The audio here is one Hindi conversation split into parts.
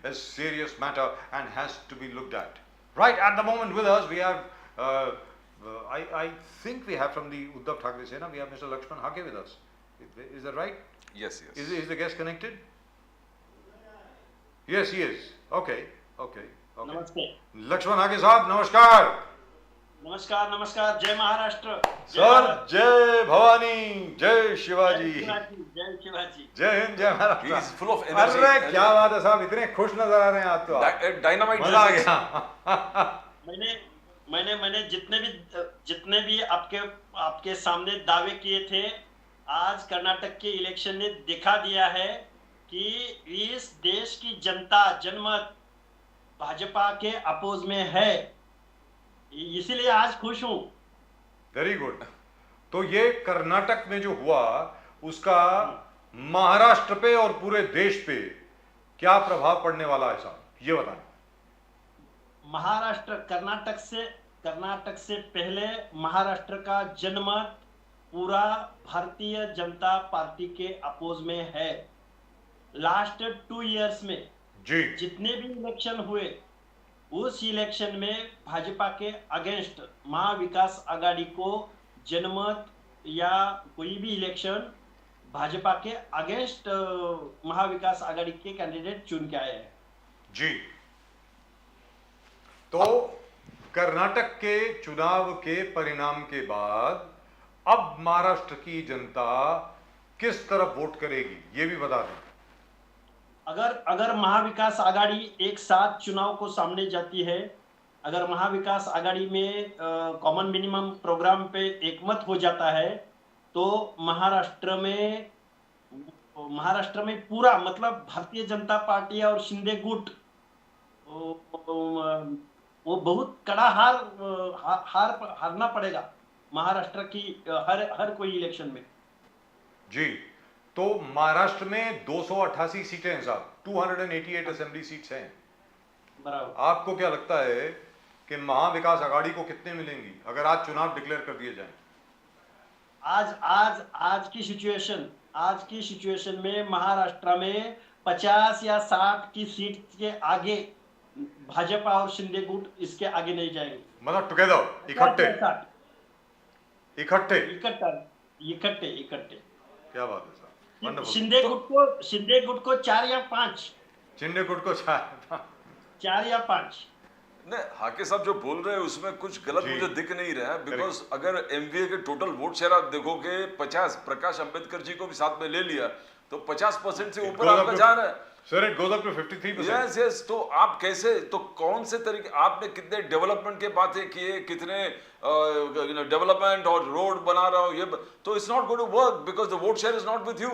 a serious matter and has to be looked at. Right at the moment with us, we have, I think we have from the Uddhav Thackeray Sena, we have Mr. Lakshman Hake with us. Is that right? Yes, yes. Is the guest connected? Yes, he is. Okay. नमस्ते। लक्ष्मण आगे साहब नमस्कार। नमस्कार नमस्कार। जय महाराष्ट्र। सर जय भवानी, जय शिवाजी, जय शिवाजी, जय हिंद, जय Maharashtra. He is full of energy. अरे क्या बात है साहब, इतने खुश नजर आ रहे हैं आप तो। Dynamite. मजा आ गया। मैंने जितने भी आपके सामने दावे किए थे, आज कर्नाटक के इलेक्शन ने दिखा दिया है कि इस देश की जनता जनमत भाजपा के अपोज में है, इसीलिए आज खुश हूं। Very good. तो ये कर्नाटक में जो हुआ उसका महाराष्ट्र पे और पूरे देश पे क्या प्रभाव पड़ने वाला है साहब, ये बताएं। महाराष्ट्र कर्नाटक से पहले महाराष्ट्र का जनमत पूरा भारतीय जनता पार्टी के अपोज में है। लास्ट 2 इयर्स में जी जितने भी इलेक्शन हुए, उस इलेक्शन में भाजपा के अगेंस्ट महाविकास आघाड़ी को जनमत या कोई भी इलेक्शन भाजपा के अगेंस्ट महाविकास आघाड़ी के कैंडिडेट चुन के आए हैं। जी। तो कर्नाटक के चुनाव के परिणाम के बाद अब महाराष्ट्र की जनता किस तरफ वोट करेगी, ये भी बता दें। अगर महाविकास आघाड़ी एक साथ चुनाव को सामने जाती है, अगर महाविकास आघाड़ी में कॉमन मिनिमम प्रोग्राम पे एकमत हो जाता है, तो महाराष्ट्र में पूरा मतलब भारतीय जनता पार्टी और शिंदे गुट वो बहुत कड़ा हारना पड़ेगा महाराष्ट्र की हर कोई इलेक्शन में। जी। तो महाराष्ट्र में 288 सीटें हैं साहब, 288 असेंबली सीट्स हैं। बराबर। आपको क्या लगता है कि महाविकास आघाड़ी को कितने मिलेंगी अगर आज चुनाव डिक्लेयर कर दिए जाएं? आज की सिचुएशन में महाराष्ट्र में 50 या 60 की सीट के आगे भाजपा और शिंदे गुट इसके आगे नहीं जाएंगे। मतलब टुगेदर, इकट्ठे। क्या बात है साहब, वंडरफुल। शिंदे गुट को 4 या 5। शिंदे गुट को 4 या 5। नहीं, हाके साहब जो बोल रहे हैं उसमें कुछ गलत मुझे दिख नहीं रहा है, बिकॉज अगर एमवीए के टोटल वोट शेयर आप देखोगे 50 प्रकाश अंबेडकर जी को भी साथ में ले लिया तो 50% से ऊपर आपका जा रहा है। Sir it goes up to 53%। Yes. तो आप कैसे, तो कौन से तरीके, आपने कितने डेवलपमेंट के बातें किए, कितने डेवलपमेंट और रोड बना रहा हो, ये तो it's not going to work because the vote share is not with you.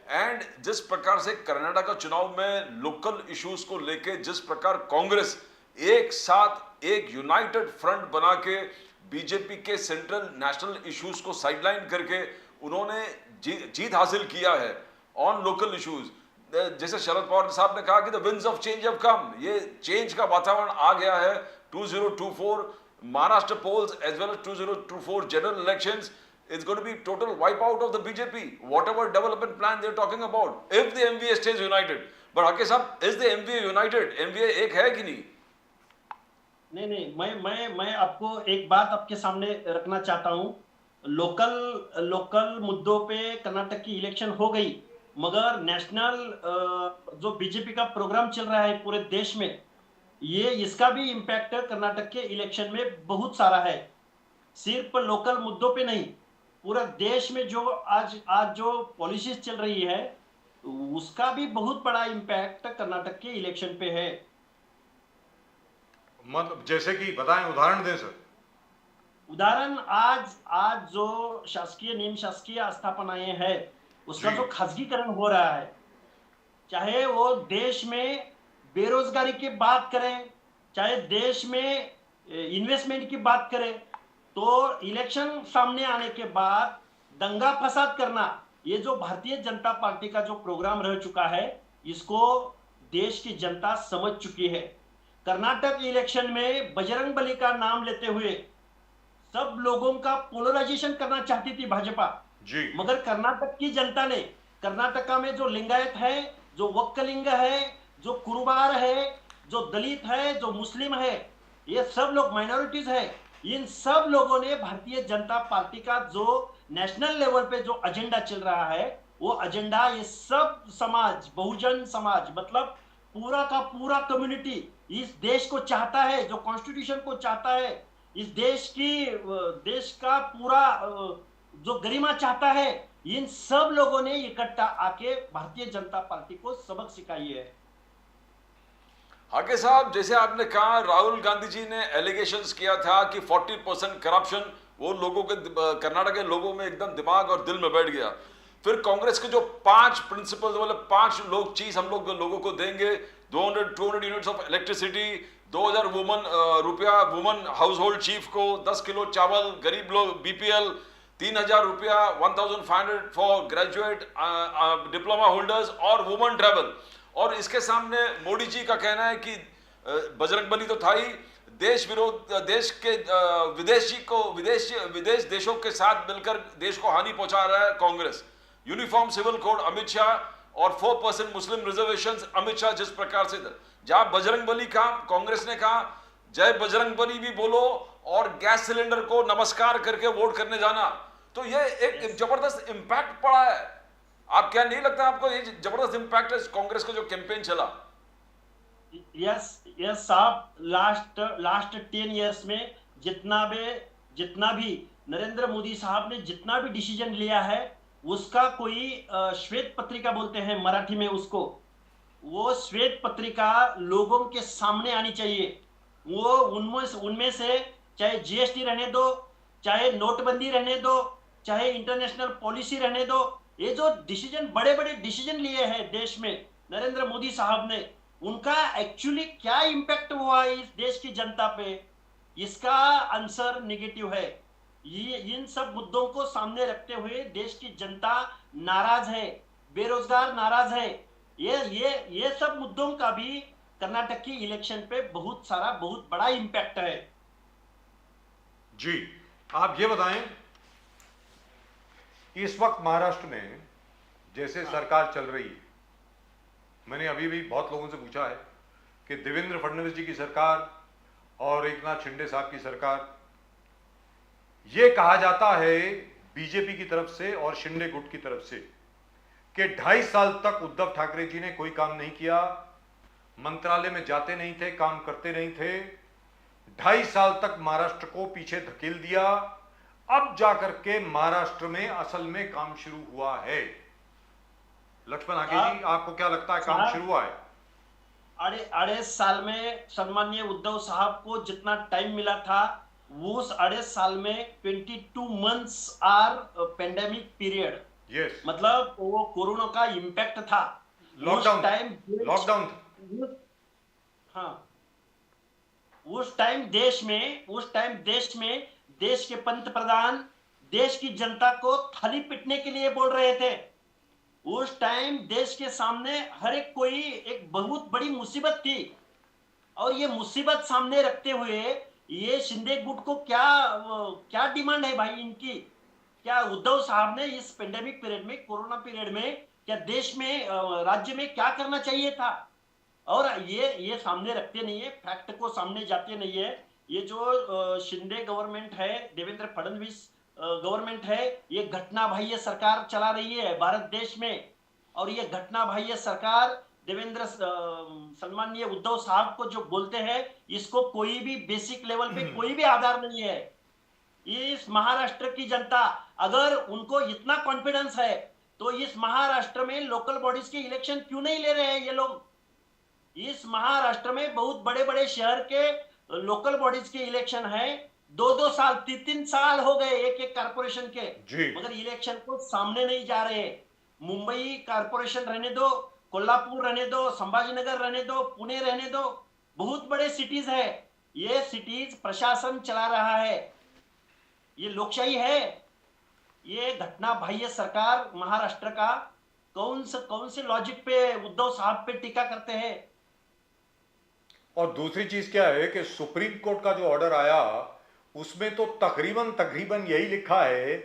And जिस प्रकार से कर्नाटक का चुनाव में लोकल इश्यूज को लेके जिस प्रकार कांग्रेस एक साथ एक यूनाइटेड फ्रंट बना के बीजेपी के सेंट्रल नेशनल इश्यूज को साइडलाइन करके उन्होंने जीत हासिल किया है ऑन लोकल इश्यूज। जैसे शरद पवार साहब ने कहा कि the winds of change have come, ये चेंज का वातावरण आ गया है। 2024 Maharashtra polls as well as 2024 general elections it's going to be total wipe out of the BJP, whatever development plan they're talking about, if the MVA stays united. But Hake sahab, is the MVA united? MVA एक है कि नहीं? नहीं, मैं आपको एक बात आपके सामने रखना चाहता हूं। लोकल मुद्दों पे कर्नाटक की इलेक्शन हो गई, मगर नेशनल जो बीजेपी का प्रोग्राम चल रहा है पूरे देश में, ये इसका भी इम्पैक्ट कर्नाटक के इलेक्शन में बहुत सारा है। सिर्फ लोकल मुद्दों पे नहीं, पूरा देश में जो आज जो पॉलिसीज चल रही है उसका भी बहुत बड़ा इम्पैक्ट कर्नाटक के इलेक्शन पे है। मतलब जैसे कि बताएं, उदाहरण दें सर। उदाहरण आज जो शासकीय निम शासकीय आस्थापनाएं है उसका जो खासगीकरण हो रहा है, चाहे वो देश में बेरोजगारी की बात करें, चाहे देश में इन्वेस्टमेंट की बात करें, तो इलेक्शन सामने आने के बाद दंगा फसाद करना, ये जो भारतीय जनता पार्टी का जो प्रोग्राम रह चुका है, इसको देश की जनता समझ चुकी है। कर्नाटक इलेक्शन में बजरंग बली का नाम लेते हुए सब लोगों का पोलराइजेशन करना चाहती थी भाजपा जी, मगर कर्नाटक की जनता ने, कर्नाटका में जो लिंगायत है, जो वक्कलिंग है, जो कुरुबार है, जो दलित है, जो मुस्लिम है, ये सब लोग माइनॉरिटीज है। इन सब लोगों ने भारतीय जनता पार्टी का जो नेशनल लेवल पे जो एजेंडा चल रहा है, वो एजेंडा ये सब समाज, बहुजन समाज, मतलब पूरा का पूरा कम्युनिटी इस देश को चाहता है, जो कॉन्स्टिट्यूशन को चाहता है, इस देश का पूरा जो गरिमा चाहता है, इन सब लोगों ने इकट्ठा आके भारतीय जनता पार्टी को सबक सिखाई है। हाके साहब, जैसे आपने कहा राहुल गांधी जी ने एलिगेशंस किया था कि 40% करप्शन, वो लोगों के कर्नाटक के लोगों में एकदम दिमाग और दिल में बैठ गया। फिर कांग्रेस के जो 5 प्रिंसिपल्स, मतलब 5 लोग चीज हम लोगों को देंगे, 200 यूनिट्स ऑफ इलेक्ट्रिसिटी, 2000 रुपया वुमन हाउस होल्ड चीफ को, 10 किलो चावल गरीब लोग, बीपीएल 3000 रुपया, 1500 फॉर ग्रेजुएट डिप्लोमा होल्डर्स और वुमन ट्रैवल। और इसके सामने मोदी जी का कहना है कि बजरंगबली तो था ही, देश विरोध, देश के विदेश देशों के साथ मिलकर देश को हानि पहुंचा रहा है Congress. Uniform civil code Amit Shah और 4% मुस्लिम रिजर्वेशन अमित शाह जिस प्रकार से, जहां बजरंगबली का कांग्रेस ने कहा जय बजरंगबली भी बोलो और गैस सिलेंडर को नमस्कार करके वोट करने जाना, तो ये एक जबरदस्त इंपैक्ट पड़ा है। आप क्या नहीं लगता आपको ये जबरदस्त इंपैक्ट है कांग्रेस का जो कैंपेन चला? यस यस साहब, लास्ट 10 इयर्स में जितना भी नरेंद्र मोदी साहब ने जितना भी डिसीजन लिया है, उसका कोई श्वेत पत्रिका बोलते हैं मराठी में उसको, वो श्वेत पत्रिका लोगों के सामने आनी चाहिए। वो उनमें से चाहे जीएसटी रहने दो, चाहे नोटबंदी रहने दो, चाहे इंटरनेशनल पॉलिसी रहने दो, ये जो डिसीजन, बड़े बड़े डिसीजन लिए हैं देश में नरेंद्र मोदी साहब ने, उनका एक्चुअली क्या इंपैक्ट हुआ है इस देश की जनता पे, इसका आंसर नेगेटिव है। ये इन सब मुद्दों को सामने रखते हुए देश की जनता नाराज है, बेरोजगार नाराज है। ये सब मुद्दों का भी कर्नाटक की इलेक्शन पे बहुत बड़ा इंपैक्ट है। जी, आप ये बताएं, इस वक्त महाराष्ट्र में जैसे सरकार चल रही है, मैंने अभी भी बहुत लोगों से पूछा है कि देवेंद्र फडणवीस जी की सरकार और एकनाथ शिंदे साहब की सरकार, ये कहा जाता है बीजेपी की तरफ से और शिंदे गुट की तरफ से कि 2.5 साल तक उद्धव ठाकरे जी ने कोई काम नहीं किया, मंत्रालय में जाते नहीं थे, काम करते नहीं थे, 2.5 साल तक महाराष्ट्र को पीछे धकेल दिया, अब जाकर के महाराष्ट्र में असल में काम शुरू हुआ है। लक्ष्मण आगे जी, आपको क्या लगता है काम शुरू हुआ है? अड़े साल में सम्माननीय उद्धव साहब को जितना टाइम मिला था, उस 2.5 साल में 22 months are pandemic period. Yes, मतलब वो कोरोना का इम्पैक्ट था, लॉकडाउन। हाँ, उस टाइम देश में देश के पंत प्रधान देश की जनता को थाली पीटने के लिए बोल रहे थे। उस टाइम देश के सामने हर एक कोई एक बहुत बड़ी मुसीबत थी, और ये मुसीबत सामने रखते हुए ये शिंदे गुट को क्या डिमांड है भाई इनकी? क्या उद्धव साहब ने इस पेंडेमिक पीरियड में, कोरोना पीरियड में, क्या देश में, राज्य में क्या करना चाहिए था? और ये सामने रखते नहीं है, फैक्ट को सामने जाते नहीं है। ये जो शिंदे गवर्नमेंट है, देवेंद्र फडणवीस गवर्नमेंट है, ये घटना बाह्य सरकार चला रही है भारत देश में। और ये घटना बाह्य सरकार देवेंद्र सम्माननीय उद्धव साहब को जो बोलते हैं, इसको कोई भी बेसिक लेवल पे कोई भी आधार नहीं है। इस महाराष्ट्र की जनता, अगर उनको इतना कॉन्फिडेंस है, तो इस महाराष्ट्र में लोकल बॉडीज के इलेक्शन क्यों नहीं ले रहे हैं ये लोग? इस महाराष्ट्र में बहुत बड़े बड़े शहर के लोकल बॉडीज के इलेक्शन है, 2-2 साल, 3-3 साल हो गए एक एक कारपोरेशन के, मगर इलेक्शन को सामने नहीं जा रहे। मुंबई कारपोरेशन रहने दो, कोल्हापुर रहने दो, संभाजीनगर रहने दो, पुणे रहने दो, बहुत बड़े सिटीज है, ये सिटीज प्रशासन चला रहा है, ये लोकशाही है। ये घटना बाह्य सरकार महाराष्ट्र का कौन से लॉजिक पे उद्धव साहब पे टीका करते हैं? और दूसरी चीज क्या है कि सुप्रीम कोर्ट का जो ऑर्डर आया, उसमें तो तकरीबन यही लिखा है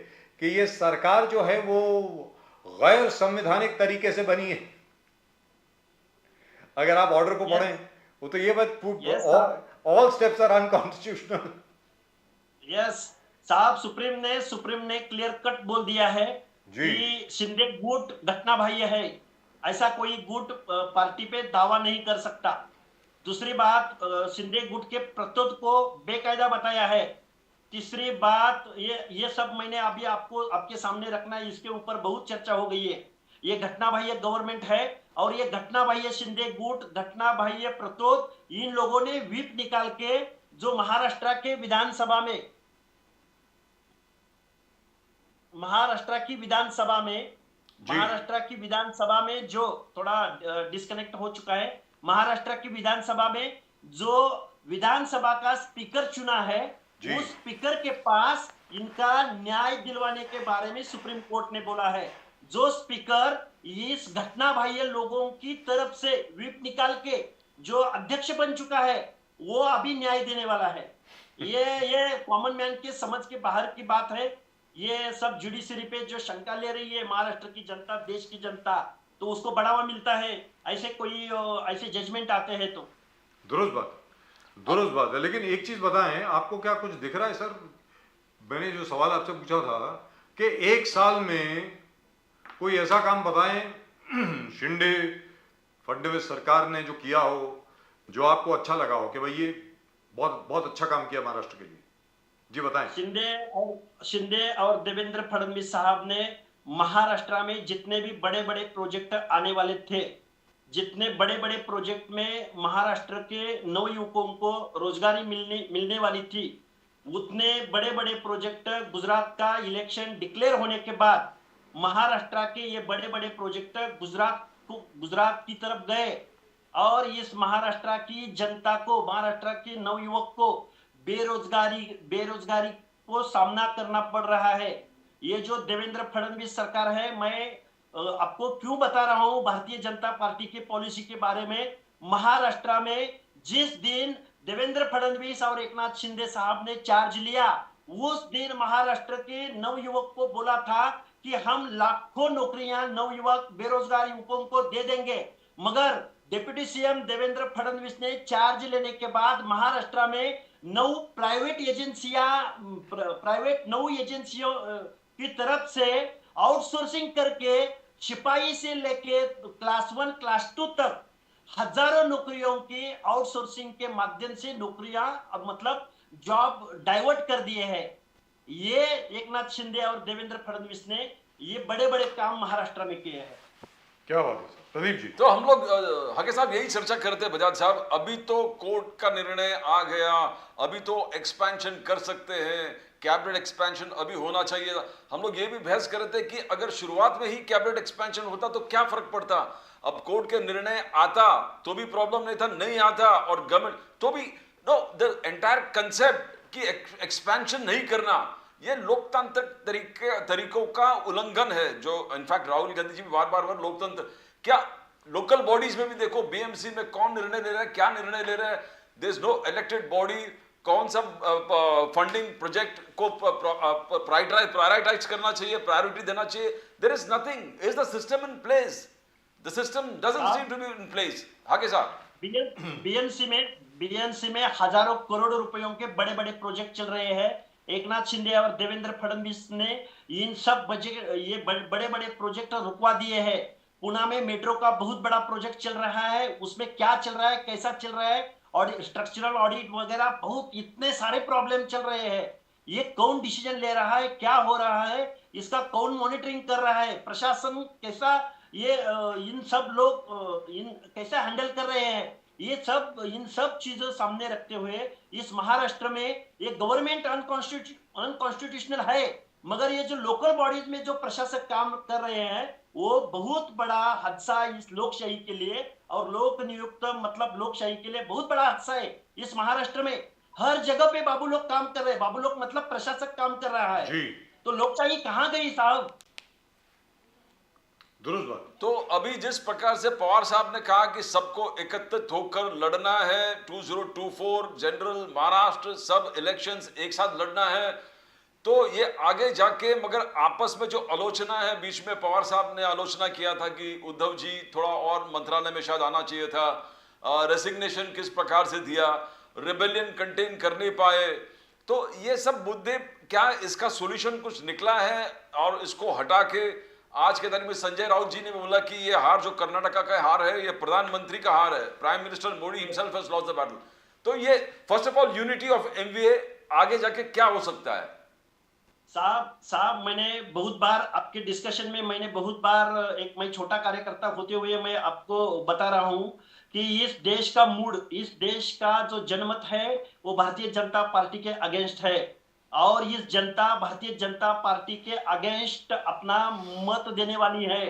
कि ये सरकार जो है वो गैर संवैधानिक तरीके से बनी है। अगर आप ऑर्डर को Yes. पढ़ें वो तो ये बात Yes, all steps are unconstitutional. Yes साहब, सुप्रीम ने क्लियर कट बोल दिया है जी। कि शिंदे गुट घटना बाह्य है। ऐसा कोई गुट पार्टी पे दावा नहीं कर सकता। दूसरी बात, शिंदे गुट के प्रत्युत को बेकायदा बताया है। तीसरी बात, ये सब मैंने अभी आपको आपके सामने रखना है, इसके ऊपर बहुत चर्चा हो गई है। ये घटना बाह्य गवर्नमेंट है और ये घटना बाह्य शिंदे गुट, घटना बाह्य प्रत्युत, इन लोगों ने व्हिप निकाल के जो महाराष्ट्र की विधानसभा में जो थोड़ा डिस्कनेक्ट हो चुका है, महाराष्ट्र की विधानसभा में जो विधानसभा का स्पीकर चुना है, जी। उस स्पीकर के पास इनका न्याय दिलवाने के बारे में सुप्रीम कोर्ट ने बोला है। जो स्पीकर इस घटना बाह्य लोगों की तरफ से व्हिप निकाल के जो अध्यक्ष बन चुका है, वो अभी न्याय देने वाला है। ये कॉमन मैन के समझ के बाहर की बात है। ये सब जुडिशरी पे जो शंका ले रही है महाराष्ट्र की जनता, देश की जनता, तो उसको बढ़ावा मिलता है ऐसे जजमेंट आते हैं तो। दुरुस्त बात है। लेकिन एक चीज बताएं, आपको क्या कुछ दिख रहा है सर? मैंने जो सवाल आपसे पूछा था कि एक साल में कोई ऐसा काम बताएं शिंदे फडणवीस सरकार ने जो किया हो, जो आपको अच्छा लगा हो कि भाई ये बहुत बहुत अच्छा काम किया महाराष्ट्र के लिए। जी बताएं। शिंदे और देवेंद्र फडणवीस साहब ने महाराष्ट्र में जितने भी बड़े बड़े प्रोजेक्ट आने वाले थे, जितने बड़े बड़े प्रोजेक्ट में महाराष्ट्र के नवयुवकों को रोजगारी मिलने वाली थी, उतने बड़े बड़े प्रोजेक्ट गुजरात का इलेक्शन डिक्लेयर होने के बाद महाराष्ट्र के ये बड़े बड़े प्रोजेक्ट गुजरात की तरफ गए और इस महाराष्ट्र की जनता को, महाराष्ट्र के नवयुवक को बेरोजगारी को सामना करना पड़ रहा है। ये जो देवेंद्र फडणवीस सरकार है, मैं आपको क्यों बता रहा हूं भारतीय जनता पार्टी की पॉलिसी के बारे में। महाराष्ट्र में जिस दिन देवेंद्र फडणवीस और एकनाथ शिंदे साहब ने चार्ज लिया, उस दिन महाराष्ट्र के नवयुवक को बोला था कि हम लाखों नौकरियां नवयुवक बेरोजगार युवकों को दे देंगे। मगर डिप्टी सीएम देवेंद्र फडणवीस ने चार्ज लेने के बाद महाराष्ट्र में 9 प्राइवेट एजेंसियों की तरफ से आउटसोर्सिंग करके सिपाही से लेके क्लास 1 क्लास 2 तक हजारों नौकरियों की आउटसोर्सिंग के माध्यम से नौकरियां मतलब जॉब डाइवर्ट कर दिए हैं। ये एकनाथ शिंदे और देवेंद्र फडणवीस ने ये बड़े बड़े काम महाराष्ट्र में किए हैं। क्या बात है प्रदीप जी। तो हम लोग हके साहब यही चर्चा करते हैं बजाज साहब, अभी तो कोर्ट का निर्णय आ गया, अभी तो एक्सपेंशन कर सकते हैं, कैबिनेट एक्सपेंशन अभी होना चाहिए। हम लोग ये भी बहस कर रहे थे कि अगर शुरुआत में ही कैबिनेट एक्सपेंशन होता तो क्या फर्क पड़ता। अब कोर्ट के निर्णय आता तो भी प्रॉब्लम नहीं था, नहीं आता और गवर्नमेंट तो भी नो, द एंटायर कंसेप्ट कि एक्सपेंशन नहीं करना, ये लोकतांत्रिक तरीकों का उल्लंघन है। जो इनफैक्ट राहुल गांधी जी भी बार बार लोकतंत्र, क्या लोकल बॉडीज में भी देखो बीएमसी में कौन निर्णय ले रहा है, क्या निर्णय ले रहा है, there is no elected body, कौन सा फंडिंग प्रोजेक्ट को प्रायोरिटाइज करना चाहिए, प्रायोरिटी देना चाहिए, there is nothing. Is the system in place? The system doesn't seem to be in place. Hake साहब, बीएमसी में हजारों करोड़ रुपयों के बड़े बड़े प्रोजेक्ट चल रहे हैं। एकनाथ शिंदे और देवेंद्र फडणवीस ने इन सब ये बड़े बड़े प्रोजेक्ट रुकवा दिए हैं। पुणे में मेट्रो का बहुत बड़ा प्रोजेक्ट चल रहा है, उसमें क्या चल रहा है, कैसा चल रहा है, और स्ट्रक्चरल ऑडिट वगैरह बहुत इतने सारे प्रॉब्लम चल रहे हैं। ये कौन डिसीजन ले रहा है, क्या हो रहा है, इसका कौन मॉनिटरिंग कर रहा है, प्रशासन कैसा ये इन सब लोग कैसे हैंडल कर रहे हैं, इन सब चीजों सामने रखते हुए इस महाराष्ट्र में ये गवर्नमेंट अनकॉन्स्टिट्यूशनल है। मगर ये जो लोकल बॉडीज में जो प्रशासक काम कर रहे हैं, वो बहुत बड़ा हादसा इस लोकशाही के लिए और लोक नियुक्त मतलब लोकशाही के लिए बहुत बड़ा हादसा है। इस महाराष्ट्र में हर जगह पे बाबू लोग काम कर रहे हैं, बाबू लोग मतलब प्रशासक काम कर रहा है जी। तो लोकशाही कहां गई साहब? दुरुस्त बात। तो अभी जिस प्रकार से पवार साहब ने कहा कि सबको एकत्रित होकर लड़ना है, 2024 जनरल महाराष्ट्र सब इलेक्शंस एक साथ लड़ना है, तो ये आगे जाके मगर आपस में जो आलोचना है, बीच में पवार साहब ने आलोचना किया था कि उद्धव जी थोड़ा और मंत्रालय में शायद आना चाहिए था, रेसिग्नेशन किस प्रकार से दिया, रिबेलियन कंटेन कर नहीं पाए, तो ये सब मुद्दे, क्या इसका सॉल्यूशन कुछ निकला है? और इसको हटा के आज के दिन में संजय राउत जी ने बोला कि ये हार जो कर्नाटका का हार है, ये प्रधानमंत्री का हार है, prime minister Modi himself has lost the battle. तो ये first of all unity of MVA आगे जाके क्या हो सकता है? साहब मैंने बहुत बार आपके डिस्कशन में, मैंने बहुत बार, एक मैं छोटा कार्यकर्ता होते हुए मैं आपको बता रहा हूं कि इस देश का मूड, इस देश का जो जनमत है वो भारतीय जनता पार्टी के अगेंस्ट है, और इस जनता भारतीय जनता पार्टी के अगेंस्ट अपना मत देने वाली है।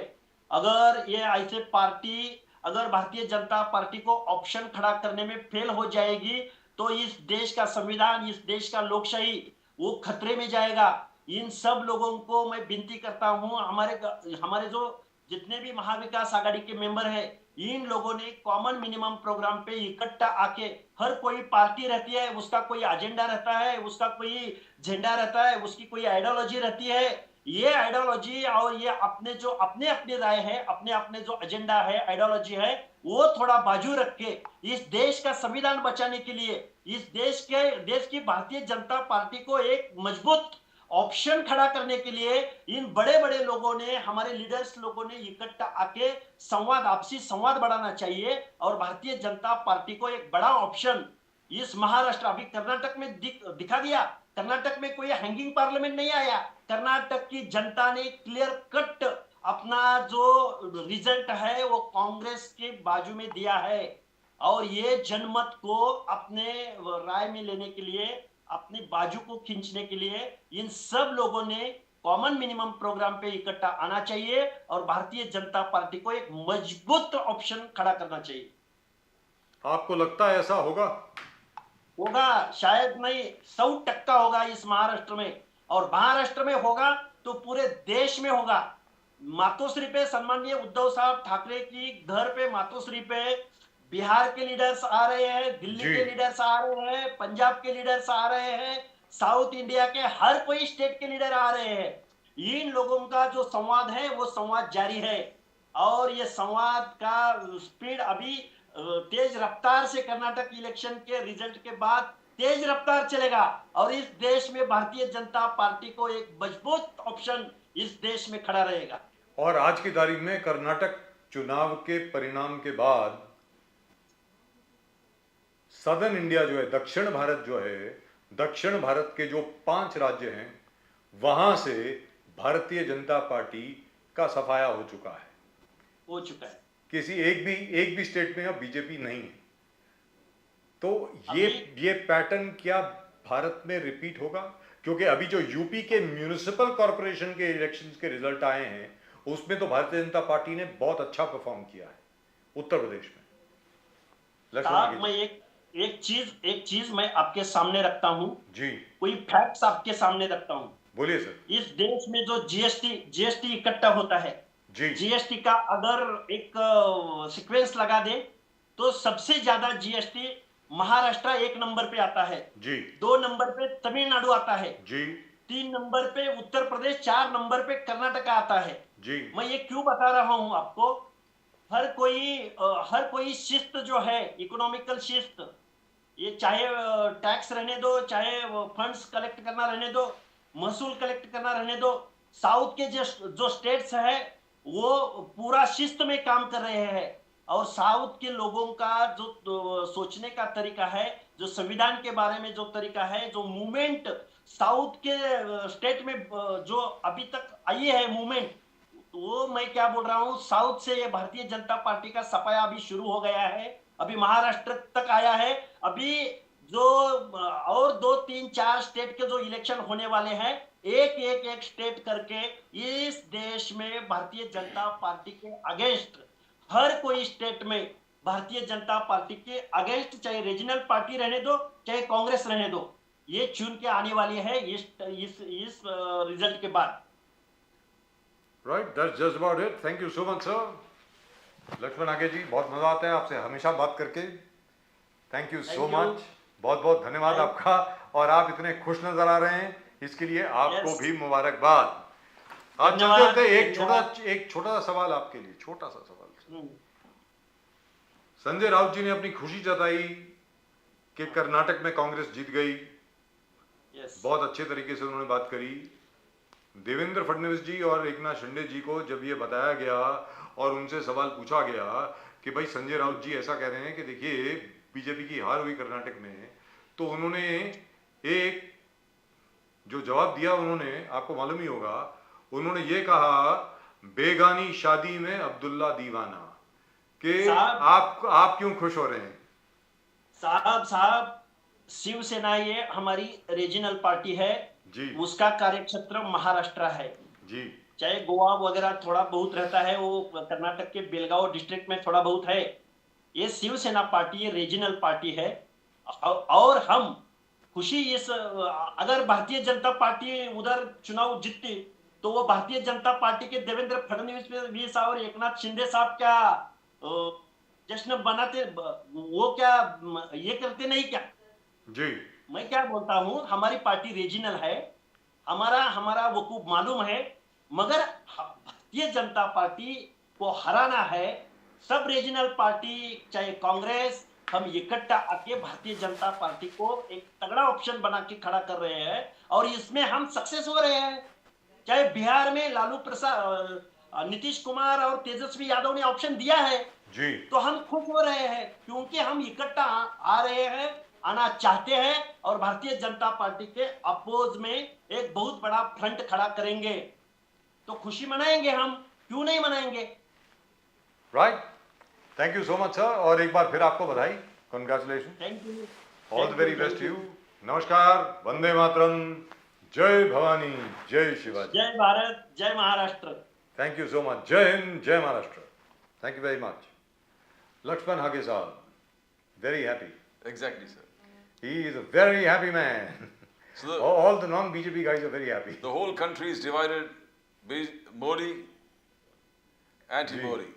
अगर ये ऐसे पार्टी, अगर भारतीय जनता पार्टी को ऑप्शन खड़ा करने में फेल हो जाएगी तो इस देश का संविधान, इस देश का लोकशाही वो खतरे में जाएगा। इन सब लोगों को मैं विनती करता हूं, हमारे जो जितने भी महाविकास आघाड़ी के मेंबर हैं, इन लोगों ने कॉमन मिनिमम प्रोग्राम पे इकट्ठा आके, हर कोई पार्टी रहती है, उसका कोई एजेंडा रहता है, उसका कोई झंडा रहता है, उसकी कोई आइडियोलॉजी रहती है। ये आइडियोलॉजी और ये अपने जो अपने अपने राय है, अपने अपने जो एजेंडा है, आइडियोलॉजी है, वो थोड़ा बाजू रख के इस देश का संविधान बचाने के लिए, इस देश की भारतीय जनता पार्टी को एक मजबूत ऑप्शन खड़ा करने के लिए इन बड़े बड़े लोगों ने, हमारे लीडर्स लोगों ने इकट्ठा आके संवाद, आपसी संवाद बढ़ाना चाहिए और भारतीय जनता पार्टी को एक बड़ा ऑप्शन इस महाराष्ट्र, अभी कर्नाटक में दिखा दिया। कर्नाटक में कोई हैंगिंग पार्लियामेंट नहीं आया। कर्नाटक की जनता ने क्लियर कट अपना जो रिजल्ट है वो कांग्रेस के बाजू में दिया है, और ये जनमत को अपने राय में लेने के लिए, अपनी बाजू को खींचने के लिए इन सब लोगों ने कॉमन मिनिमम प्रोग्राम पे इकट्ठा आना चाहिए और भारतीय जनता पार्टी को एक मजबूत ऑप्शन खड़ा करना चाहिए। आपको लगता है ऐसा होगा? होगा, शायद नहीं, 100% होगा इस महाराष्ट्र में, और महाराष्ट्र में होगा तो पूरे देश में होगा। मातोश्री पे, सम्माननीय उद्धव साहब ठाकरे की घर पे मातोश्री पे बिहार के लीडर्स आ रहे हैं, दिल्ली जी। के लीडर्स आ रहे हैं, पंजाब के लीडर्स आ रहे हैं, साउथ इंडिया के हर कोई स्टेट के लीडर आ रहे हैं। इन लोगों का जो संवाद है वो संवाद जारी है, और ये संवाद का स्पीड अभी तेज रफ्तार से कर्नाटक इलेक्शन के रिजल्ट के बाद तेज रफ्तार चलेगा, और इस देश में भारतीय जनता पार्टी को एक मजबूत ऑप्शन इस देश में खड़ा रहेगा। और आज की तारीख में कर्नाटक चुनाव के परिणाम के बाद सदर्न इंडिया जो है, दक्षिण भारत जो है, दक्षिण भारत के जो 5 राज्य हैं वहां से भारतीय जनता पार्टी का सफाया हो चुका है। हो चुका है। किसी एक भी स्टेट में अब बीजेपी नहीं है। तो ये पैटर्न क्या भारत में रिपीट होगा? क्योंकि अभी जो यूपी के म्यूनिसिपल कॉर्पोरेशन के इलेक्शंस के रिजल्ट आए हैं उसमें तो भारतीय जनता पार्टी ने बहुत अच्छा परफॉर्म किया है उत्तर प्रदेश में। साहब, मैं एक चीज मैं आपके सामने रखता हूं जी, कोई फैक्ट्स आपके सामने रखता हूं। बोलिए सर। इस देश में जो जीएसटी इकट्ठा होता है, जी, जीएसटी का अगर एक सीक्वेंस लगा दे तो सबसे ज्यादा जीएसटी महाराष्ट्र 1 नंबर पे आता है, जी, 2 नंबर पे तमिलनाडु आता है, जी, 3 नंबर पे उत्तर प्रदेश, 4 नंबर पे कर्नाटक आता है। जी, मैं ये क्यों बता रहा हूं आपको, हर कोई शिस्त जो है, इकोनॉमिकल शिस्त, ये चाहे टैक्स रहने दो, चाहे फंड्स कलेक्ट करना रहने दो, महसूल कलेक्ट करना रहने दो, साउथ के जो स्टेट्स है वो पूरा शिस्त में काम कर रहे हैं, और साउथ के लोगों का जो सोचने का तरीका है, जो संविधान के बारे में जो तरीका है, जो मूवमेंट साउथ के स्टेट में जो अभी तक आई है मूवमेंट, वो मैं क्या बोल रहा हूं, साउथ से ये भारतीय जनता पार्टी का सफाया अभी शुरू हो गया है, अभी महाराष्ट्र तक आया है। अभी जो और 2, 3, 4 स्टेट के जो इलेक्शन होने वाले हैं, एक स्टेट करके इस देश में भारतीय जनता पार्टी के अगेंस्ट, हर कोई स्टेट में भारतीय जनता पार्टी के अगेंस्ट, चाहे रीजनल पार्टी रहने दो, चाहे कांग्रेस रहने दो, ये चुन के आने वाली है इस रिजल्ट के बाद। Right, that's just about it. Thank you so much sir. Lakshman Aage ji, बहुत मजा आता है आपसे हमेशा बात करके। थैंक यू सो मच, बहुत बहुत धन्यवाद आपका। और आप इतने खुश नजर आ रहे हैं, इसके लिए आपको Yes. भी मुबारकबाद। आज धन्यवाद, चलते होते धन्यवाद। एक छोटा सा सवाल आपके लिए, छोटा सा सवाल। हम्म, संजय राउत जी ने अपनी खुशी जताई कि कर्नाटक में कांग्रेस जीत गई। yes. बहुत अच्छे तरीके से उन्होंने बात करी। देवेंद्र फडणवीस जी और एकनाथ शिंदे जी को जब ये बताया गया और उनसे सवाल पूछा गया कि भाई संजय राउत जी ऐसा कह रहे हैं कि देखिए बीजेपी की हार हुई कर्नाटक में, तो उन्होंने एक जो जवाब दिया, उन्होंने, आपको मालूम ही होगा, उन्होंने ये कहा बेगानी शादी में अब्दुल्ला दीवाना, कि साहब- आप क्यों खुश हो रहे हैं? साहब शिवसेना ये हमारी रीजनल पार्टी है जी उसका कार्यक्षेत्र महाराष्ट्र है। जी चाहे गोवा वगैरह थोड़ा बहुत रहता है, वो कर्नाटक के बेलगांव डिस्ट्रिक्ट में थोड़ा बहुत है। ये शिवसेना पार्टी ये रीजनल पार्टी है और हम खुशी इस, अगर भारतीय जनता पार्टी उधर चुनाव जीतती तो वो भारतीय जनता पार्टी के देवेंद्र फडणवीस और एकनाथ शिंदे साहब क्या जश्न बनाते, वो क्या ये करते नहीं क्या? जी मैं क्या बोलता हूं, हमारी पार्टी रीजनल है, हमारा वकूफ मालूम है, मगर भारतीय जनता पार्टी को हराना है। सब रीजनल पार्टी चाहे कांग्रेस, हम इकट्ठा आके भारतीय जनता पार्टी को एक तगड़ा ऑप्शन बना के खड़ा कर रहे हैं और इसमें हम सक्सेस हो रहे हैं। चाहे बिहार में लालू प्रसाद, नीतीश कुमार और तेजस्वी यादव ने ऑप्शन दिया है, जी तो हम खुश हो रहे हैं क्योंकि हम इकट्ठा आ रहे हैं, आना चाहते हैं और भारतीय जनता पार्टी के अपोज में एक बहुत बड़ा फ्रंट खड़ा करेंगे, तो खुशी मनाएंगे हम, क्यों नहीं मनाएंगे? Right, thank you so much sir, और एक बार फिर आपको बधाई, congratulation, thank you, all the very best you. नमस्कार, वंदे मातरम, जय भवानी, जय शिवाजी। जय भारत, जय Maharashtra. Thank you so much, जय हिंद, जय Maharashtra, thank you very much. Laxman Hage Sahab, very happy. Exactly, sir. He is a very happy man. So All the non-BJP guys are very happy. the whole country is divided. Modi, anti-Modi.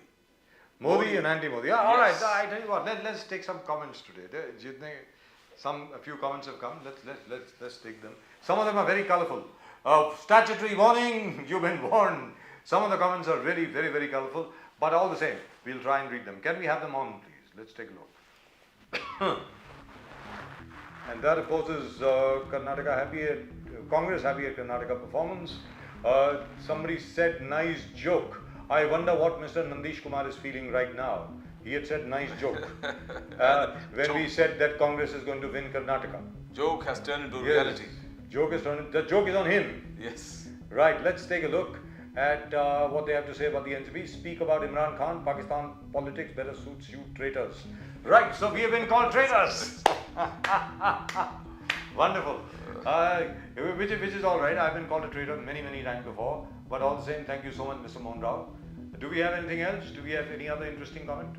Modi and anti-Modi. Yeah, all Yes. right. I tell you what. Let's take some comments today. A few comments have come. Let's take them. Some of them are very colourful. Statutory warning. You've been warned. Some of the comments are really very very colourful. But all the same, we'll try and read them. Can we have them on, please? Let's take a look. And that, of course, is Karnataka happy at Congress happy at Karnataka performance. Somebody said nice joke. I wonder what Mr. Nandish Kumar is feeling right now. He had said nice joke when we said that Congress is going to win Karnataka. Joke has turned into Yes. reality. The joke is on him. Yes. Right, let's take a look at what they have to say about the NCP. Speak about Imran Khan. Pakistan politics better suits you traitors. Right, so we have been called traitors. Wonderful. Which is all right. I've been called a traitor many times before. But all the same, thank you so much, Mr. Mohan Rao. Do we have anything else? Do we have any other interesting comment?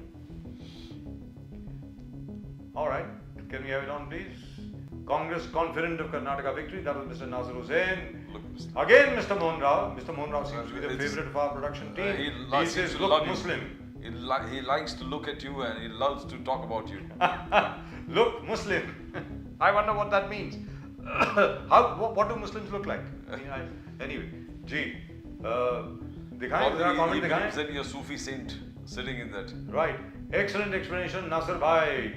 All right, can we have it on, please? Congress confident of Karnataka victory. That was Mr. Nasir Hussain. Look, Again, Mr. Mohan Rao. Mr. Mohan Rao seems to be the It's- favorite of our production team. he He seems says, to look love you. Muslim. He likes to look at you and he loves to talk about you. Look Muslim. I wonder what that means. What do Muslims look like? Anyway, G. दिखाएं जरा He comment believes दिखाएं. that you're a Sufi saint sitting in that. Right. Excellent explanation, Nasir Bhai.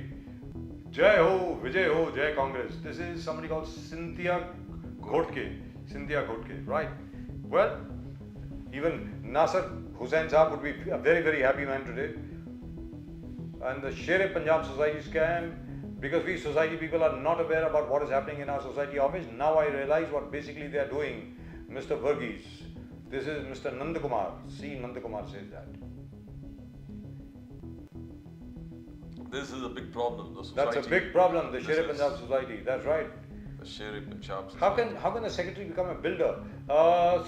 Jai ho, Vijay ho, Jai Congress. This is somebody called Cynthia Ghodke. Cynthia Ghodke. Right. Well, even Nasir Hussain Saab would be a very happy man today. And the Sher-e-Punjab Society scam, because we society people are not aware about what is happening in our society office. Now I realize what basically they are doing. Mr. Varghese. This is Mr. Nandakumar. C. Nandakumar says that. This is a big problem. The That's society. a big problem, the This Sher-e-Punjab is Society. That's right. The Sher-e-Punjab How Society. can the secretary become a builder?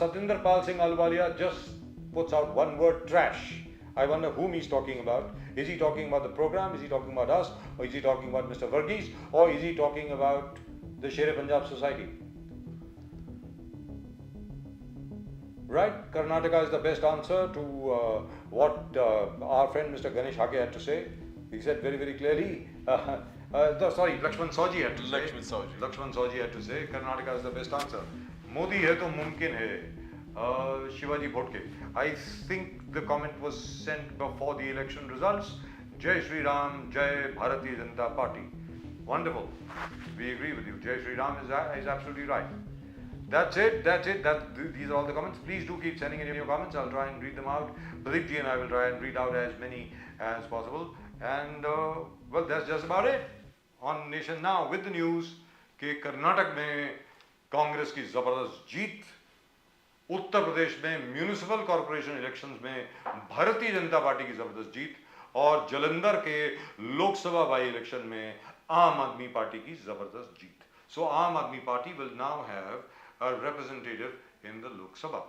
Satinder Pal Singh Ahluwalia just puts out one word, trash. I wonder whom he's talking about. Is he talking about the program? Is he talking about us? Or is he talking about Mr. Varghese? Or is he talking about the Sher-e-Punjab Society? Right? Karnataka is the best answer to what our friend Mr. Ganesh Hake had to say. He said very clearly. Sorry, Lakshman Saji had to say. Lakshman Saji. Lakshman Saji had to say Karnataka is the best answer. Modi है तो मुमकिन है. Shivaji Bhotke. I think the comment was sent before the election results. Jai Shri Ram, Jai Bharatiya Janata Party. Wonderful. We agree with you. Jai Shri Ram is absolutely right. That's it. These are all the comments. Please do keep sending in your comments. I'll try and read them out. Pradeep ji and I will try and read out as many as possible. And well, that's just about it. On Nation Now with the news कि कर्नाटक में कांग्रेस की जबरदस्त जीत, उत्तर प्रदेश में म्यूनिसिपल कॉर्पोरेशन इलेक्शंस में भारतीय जनता पार्टी की जबरदस्त जीत और जलंधर के लोकसभा बाई इलेक्शन में आम आदमी पार्टी की जबरदस्त जीत. So Aam Aadmi Party will now have a representative in the Lok Sabha.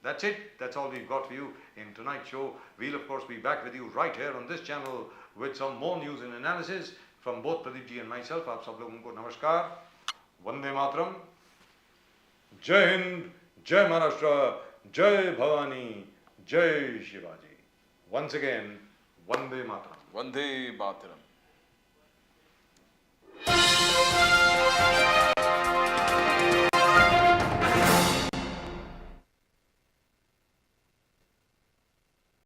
That's it. That's all we've got for you in tonight's show. We'll of course be back with you right here on this channel with some more news and analysis from both Pradeep ji and myself. आप सब लोगों को नमस्कार, वंदे मातरम, जय हिंद, जय महाराष्ट्र, जय भवानी, जय Shivaji. Once again, Vande Mataram. Vande Mataram.